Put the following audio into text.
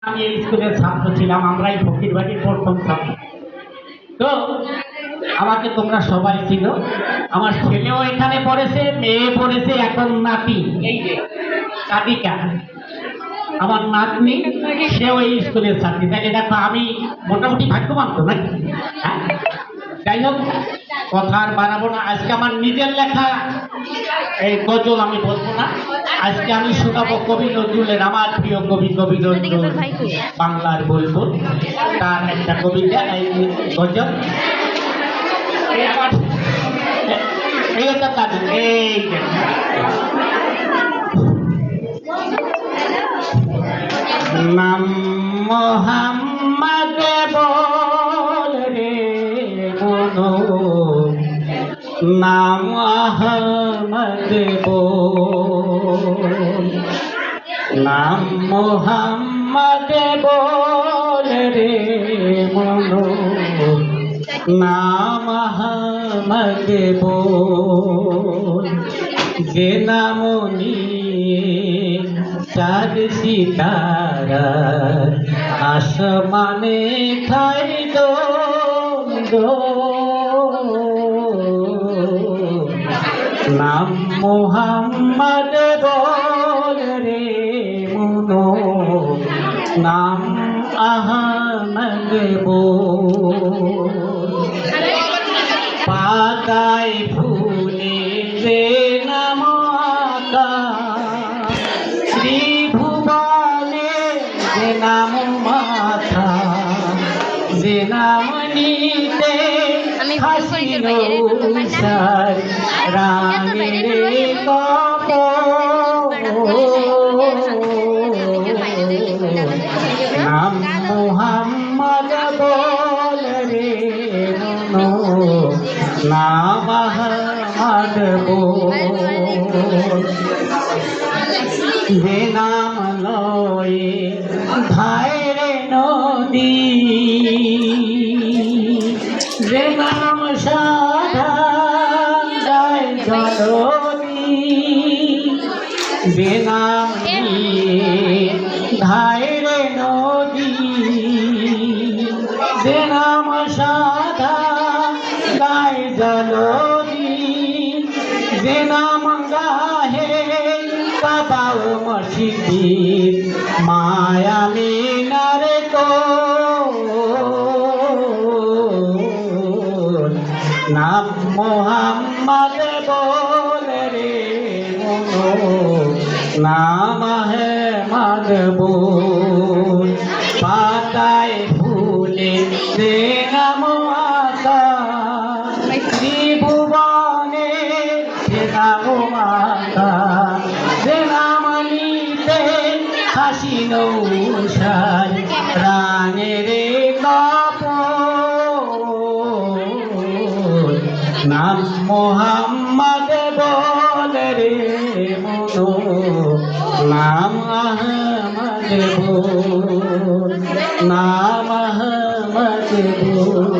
আমি এই স্কুলের ছাত্র ছিলাম, আমরাই ফকিরবাড়ির প্রথম ছাত্র। তো আমাকে তোমরা সবাই চিনো। আমার ছেলেও এখানে পড়েছে, মেয়ে পড়েছে, এখন নাতি এই যে সাদিকা আমার নাতনি, সেও এই স্কুলের ছাত্রী। তাই দেখো আমি মোটামুটি ভাগ্যবান তো নাকি? হ্যাঁ, যাই হোক, কথা আর বাড়াবো না। আজকে আমার নিজের লেখা এই গজল আমি বলবো না, আজকে আমি শোনাবো কবি নজরুলের, আমার প্রিয় কবি কবি নজরুল বাংলার বলবো তার একটা কবিতা, এই গজল। এই আমার এই হচ্ছে কাজ, এই নাম মোহাম্মদ বল রে মনো, নাম আহমদ বল, নাম মোহাম্মদ বল রে মনো, নাম আহমদ বল। যে নাম নিয়ে চাঁদ সিতারা আসমানে ঠাই দো, নাম মোহাম্মদ বল রে মনো, নাম আহমদ বল। পাতায় ফুলে যে নাম আকা, ত্রিভুবনে যে নাম মাথা, যে নাম নিতে হাসিল উষার রাঙের কপোল, নাম মোহাম্মদ বল রে মনো, নাম আহমদ বল। যে নাম লয়ে ধারে নদী, যে নাম সাধা যায় জলদি, যে নাম ধারে নদী, যে নাম সাধা গায় জলদি, যে নাম গাহে কাবাও মসজিদ মায়া মিনার কোল, নাম মোহাম্মদ বল রে মনো, নাম আহমদ বল। পাতায় ফুলে যে নাম আকা, ত্রিভুবনে যে নাম মাতা, যে নাম নিতে হাসিল উষার রাঙের কপোল, নাম মোহাম্মদ বল রে মনো, নাম আহমদ বল, নাম আহমদ বল।